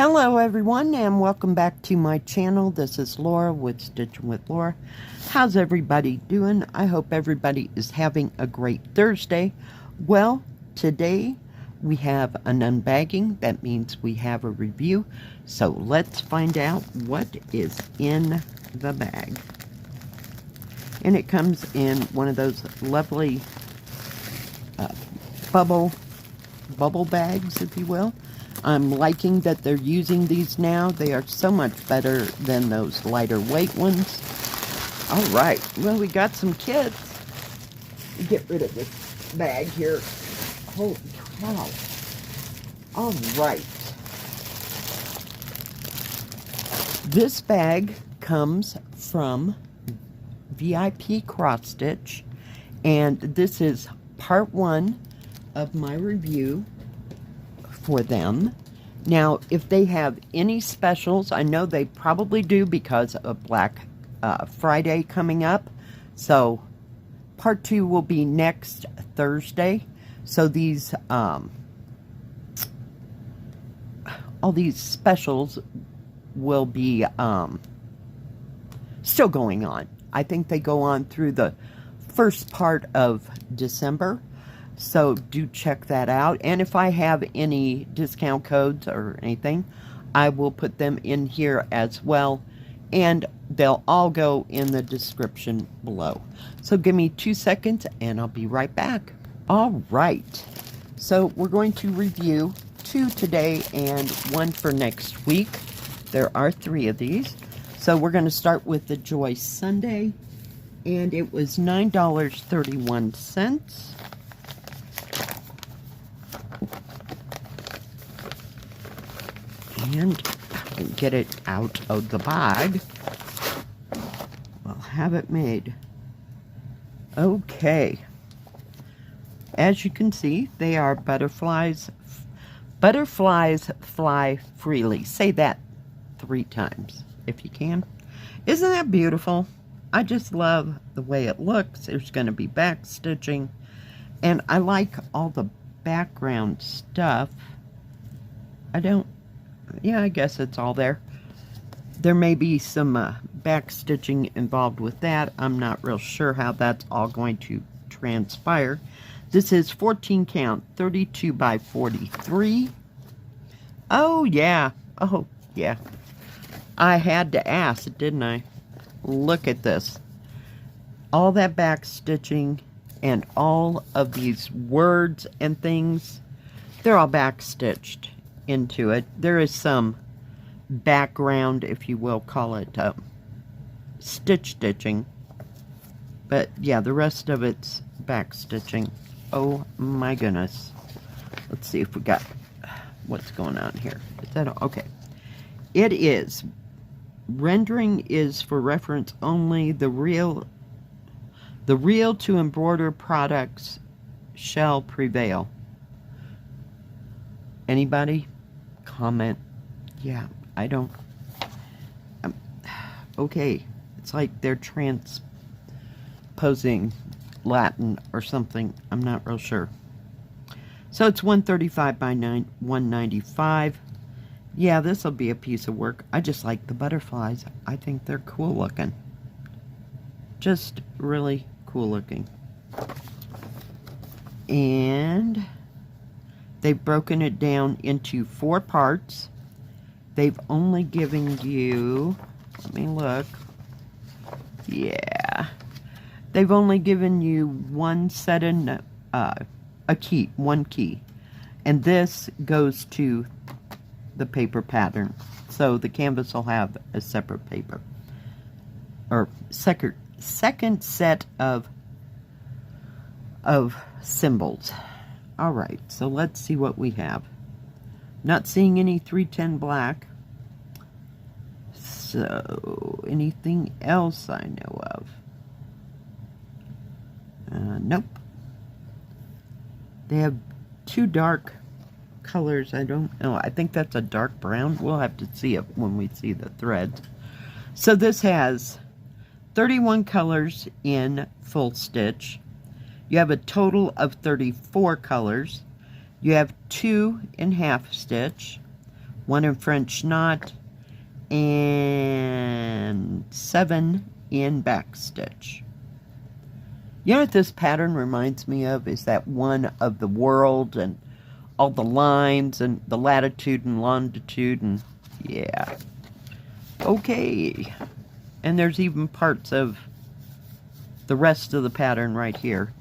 Hello everyone, and welcome back to my channel. This is Laura with Stitching with Laura. How's everybody doing? I hope everybody is having a great Thursday. Well, today we have an unbagging. That means we have a review. So let's find out what is in the bag. And it comes in one of those lovely bubble bags, if you will. I'm liking that they're using these now. They are so much better than those lighter weight ones. All right, well, we got some kits. Get rid of this bag here. Holy cow. All right. This bag comes from VIPCrossStitch, and this is part 1 of my review for them. Now, if they have any specials, I know they probably do because of Black Friday coming up. So part 2 will be next Thursday. So these all these specials will be still going on. I think they go on through the first part of December. So do check that out. And if I have any discount codes or anything, I will put them in here as well. And they'll all go in the description below. So give me 2 seconds and I'll be right back. All right. So we're going to review 2 today and 1 for next week. There are 3 of these. So we're going to start with the Joy Sunday. And it was $9.31. And get it out of the bag. We'll have it made. Okay. As you can see, they are butterflies. Butterflies fly freely. Say that 3 times if you can. Isn't that beautiful? I just love the way it looks. There's going to be back stitching. And I like all the background stuff. Yeah, I guess it's all there. There may be some back stitching involved with that. I'm not real sure how that's all going to transpire. This is 14 count, 32 by 43. Oh, yeah. Oh, yeah. I had to ask, didn't I? Look at this. All that back stitching and all of these words and things, they're all back stitched into it. There is some background, if you will call it, stitching, but yeah, the rest of it's back stitching. Oh my goodness. Let's see if we got what's going on here. Is that okay? It is rendering is for reference only. The real to embroider products shall prevail. Anybody? Comment. Yeah, I don't. Okay, it's like they're transposing Latin or something. I'm not real sure. So it's 135 by 195. Yeah, this will be a piece of work. I just like the butterflies. I think they're cool looking. Just really cool looking. And they've broken it down into 4 parts. They've only given you, let me look. Yeah. They've only given you one set in one key. And this goes to the paper pattern. So the canvas will have a separate paper. Or second set of symbols. All right, so let's see what we have. Not seeing any 310 black. So, anything else I know of? Nope. They have 2 dark colors. I don't know. I think that's a dark brown. We'll have to see it when we see the threads. So this has 31 colors in full stitch. You have a total of 34 colors. You have 2 in half stitch, 1 in French knot, and 7 in backstitch. You know what this pattern reminds me of? Is that one of the world and all the lines and the latitude and longitude, and yeah. Okay. And there's even parts of the rest of the pattern right here.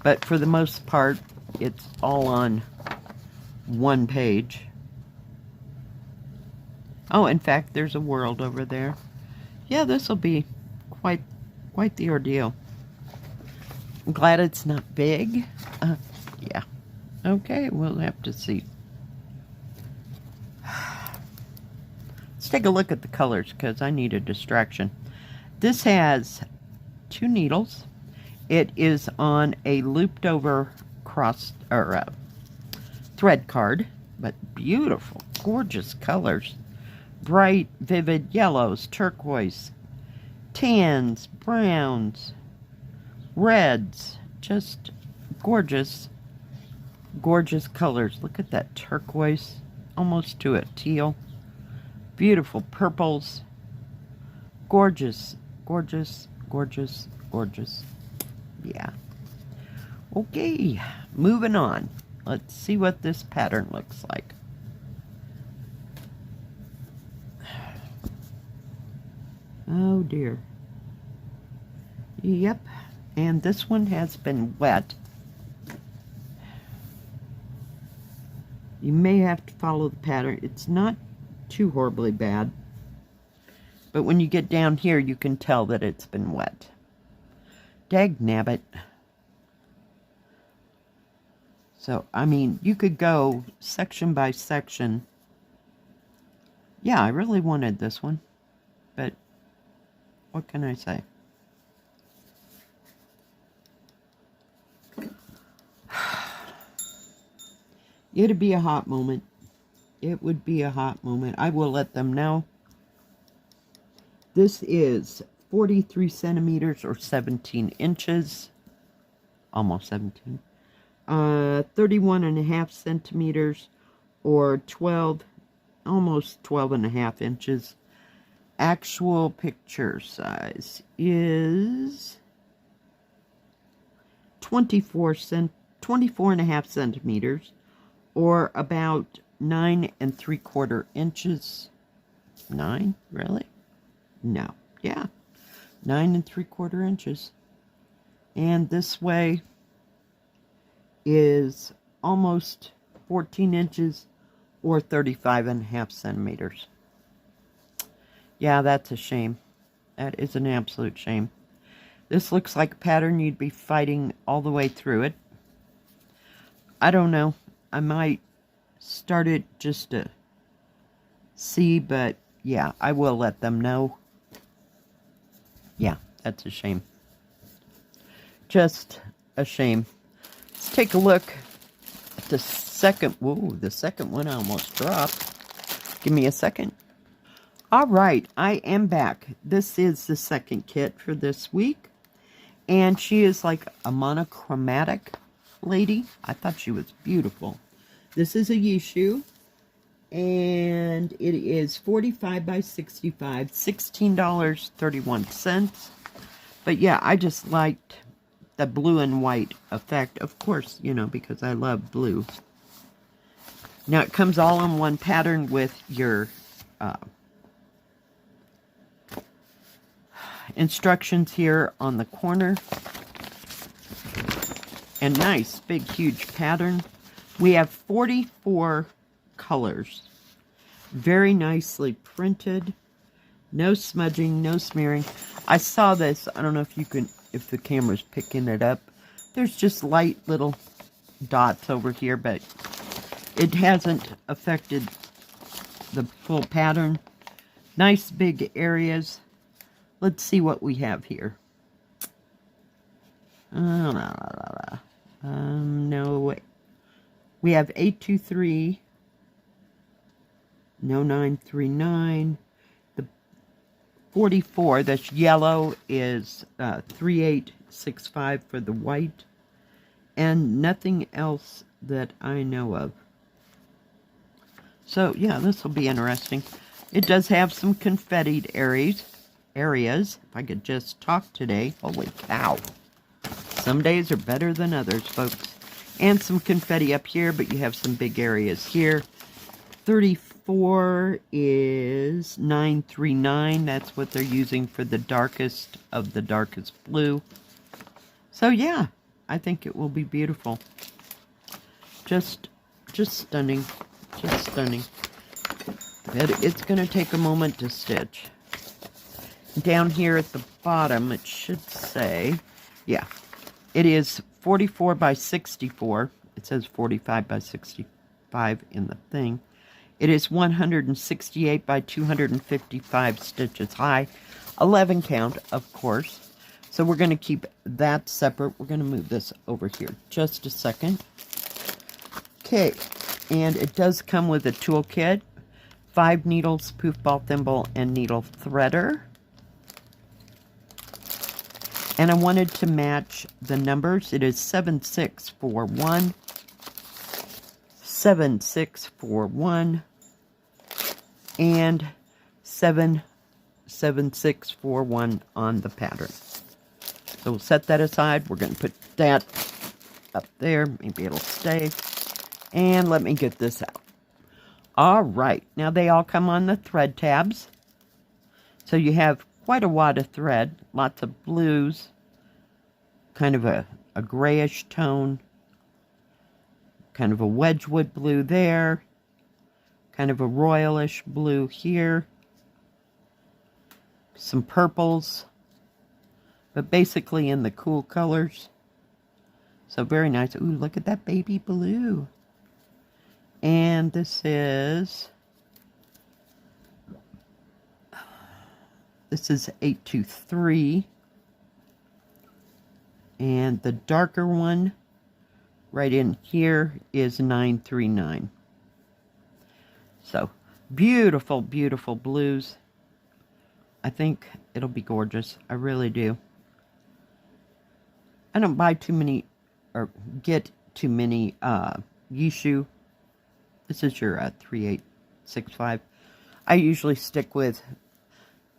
But for the most part, it's all on one page. Oh, in fact, there's a world over there. Yeah, this will be quite the ordeal. I'm glad it's not big. Yeah. Okay, we'll have to see. Let's take a look at the colors, because I need a distraction. This has 2 needles. It is on a looped over thread card, but beautiful, gorgeous colors. Bright, vivid yellows, turquoise, tans, browns, reds, just gorgeous, gorgeous colors. Look at that turquoise, almost to a teal. Beautiful purples. Gorgeous, gorgeous, gorgeous, gorgeous. Yeah. Okay, moving on. Let's see what this pattern looks like. Oh dear. Yep, and this one has been wet. You may have to follow the pattern. It's not too horribly bad, but when you get down here, you can tell that it's been wet. Dagnabbit. So, I mean, you could go section by section. Yeah, I really wanted this one, but what can I say? It'd be a hot moment. It would be a hot moment. I will let them know. This is 43 centimeters or 17 inches. Almost 17. 31.5 centimeters or 12, almost 12.5 inches. Actual picture size is 24.5 centimeters or about 9 3/4 inches. 9? Really? No. Yeah. 9 3/4 inches. And this way is almost 14 inches or 35.5 centimeters. Yeah, that's a shame. That is an absolute shame. This looks like a pattern you'd be fighting all the way through it. I don't know. I might start it just to see, but yeah, I will let them know. Yeah, that's a shame. Just a shame. Let's take a look at the second. Whoa, the second one I almost dropped. Give me a second. All right, I am back. This is the second kit for this week. And she is like a monochromatic lady. I thought she was beautiful. This is a Yesu. And it is 45 by 65, $16.31. But yeah, I just liked the blue and white effect. Of course, you know, because I love blue. Now it comes all in one pattern with your instructions here on the corner. And nice, big, huge pattern. We have 44 colors. Very nicely printed. No smudging, no smearing. I saw this. I don't know if you can, if the camera's picking it up. There's just light little dots over here, but it hasn't affected the full pattern. Nice big areas. Let's see what we have here. No way. We have 823, no 939. The 44, that's yellow, is 3865 for the white, and nothing else that I know of. So yeah, this will be interesting. It does have some confettied areas. If I could just talk today. Holy cow. Some days are better than others, folks. And some confetti up here, but you have some big areas here. 34 is 939. That's what they're using for the darkest of the darkest blue. So yeah, I think it will be beautiful. Just stunning. Just stunning. But it's going to take a moment to stitch. Down here at the bottom, it should say, yeah, it is 44 by 64. It says 45 by 65 in the thing. It is 168 by 255 stitches high. 11 count, of course. So we're going to keep that separate. We're going to move this over here just a second. Okay, and it does come with a toolkit. 5 needles, poof ball thimble, and needle threader. And I wanted to match the numbers. It is 7641, 7641, and 77641 on the pattern. So we'll set that aside. We're going to put that up there. Maybe it'll stay. And let me get this out. All right. Now they all come on the thread tabs. So you have quite a wad of thread. Lots of blues. Kind of a grayish tone. Kind of a Wedgwood blue there. Kind of a royalish blue here. Some purples. But basically in the cool colors. So very nice. Ooh, look at that baby blue. And this is 823. And the darker one right in here is 939. So beautiful, beautiful blues. I think it'll be gorgeous. I really do. I don't buy too many or get too many Yesu. This is your 3865. I usually stick with,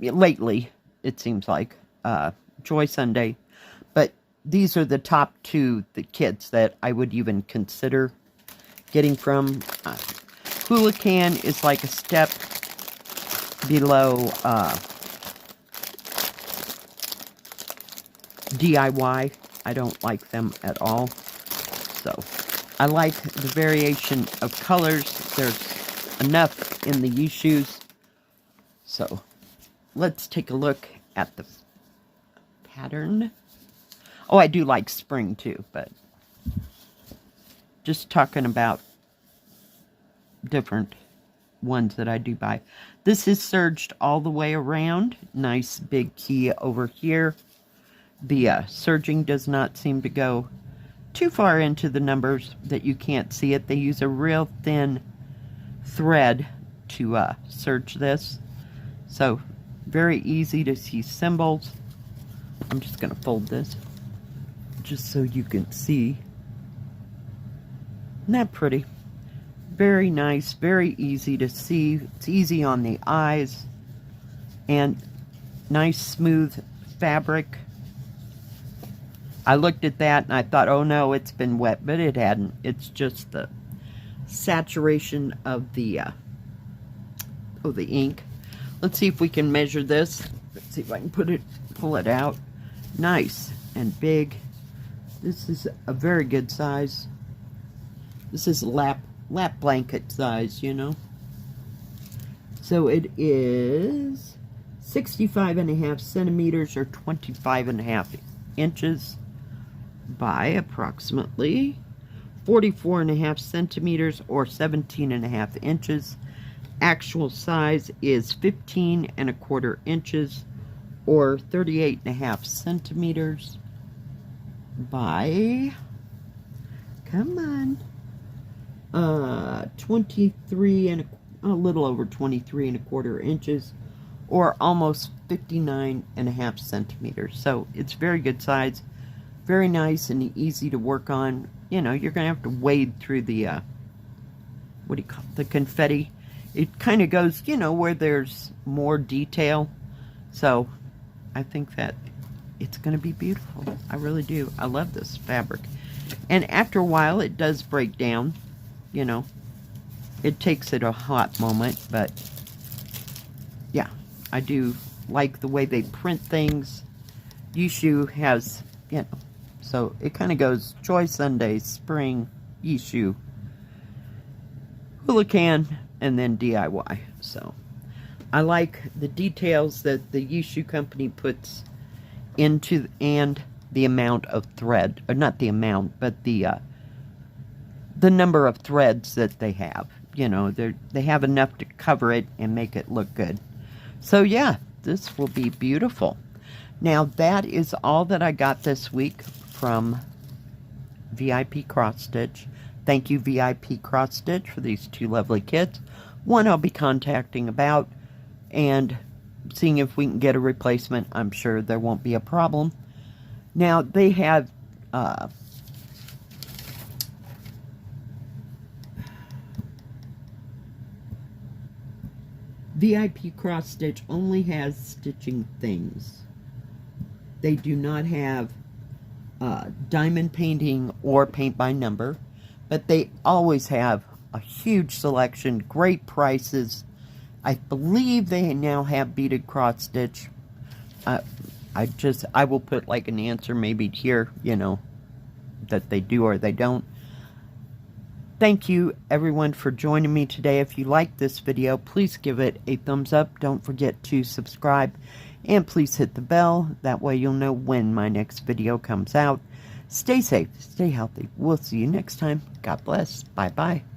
lately, it seems like, Joy Sunday. But these are the top two, the kits that I would even consider getting from. Hula Can is like a step below DIY. I don't like them at all. So I like the variation of colors. There's enough in the Yesus. So let's take a look at the pattern. Oh, I do like spring too, but just talking about different ones that I do buy. This is serged all the way around. Nice big key over here. The serging does not seem to go too far into the numbers that you can't see it. They use a real thin thread to serge this. So very easy to see symbols. I'm just going to fold this just so you can see. Isn't that pretty? Very nice, very easy to see. It's easy on the eyes. And nice smooth fabric. I looked at that and I thought, oh no, it's been wet, but it hadn't. It's just the saturation of the ink. Let's see if we can measure this. Let's see if I can pull it out. Nice and big. This is a very good size. This is lap blanket size, you know. So it is 65.5 centimeters or 25.5 inches by approximately 44.5 centimeters or 17.5 inches. Actual size is 15.25 inches or 38.5 centimeters by, come on, 23 and a little over 23.25 inches or almost 59.5 centimeters. So it's very good size, very nice and easy to work on. You know, you're gonna have to wade through the what do you call it? The confetti. it kind of goes, you know, where there's more detail. So I think that it's going to be beautiful. I really do. I love this fabric. And after a while, it does break down, you know. It takes it a hot moment, but yeah, I do like the way they print things. Yesu has, you know, so it kind of goes Joy Sunday, Spring, Yesu, Hula Can, and then DIY. So I like the details that the Yesu company puts into, and the amount of thread, or not the amount, but the number of threads that they have. You know, they have enough to cover it and make it look good. So yeah, this will be beautiful. Now that is all that I got this week from VIPCrossStitch. Thank you, VIPCrossStitch, for these two lovely kits. One I'll be contacting about and seeing if we can get a replacement. I'm sure there won't be a problem. Now they have VIPCrossStitch only has stitching things. They do not have diamond painting or paint by number, but they always have a huge selection, great prices. I believe they now have beaded cross stitch. I will put like an answer maybe here, you know, that they do or they don't. Thank you everyone for joining me today. If you like this video, please give it a thumbs up. Don't forget to subscribe and please hit the bell. That way you'll know when my next video comes out. Stay safe, stay healthy. We'll see you next time. God bless. Bye-bye.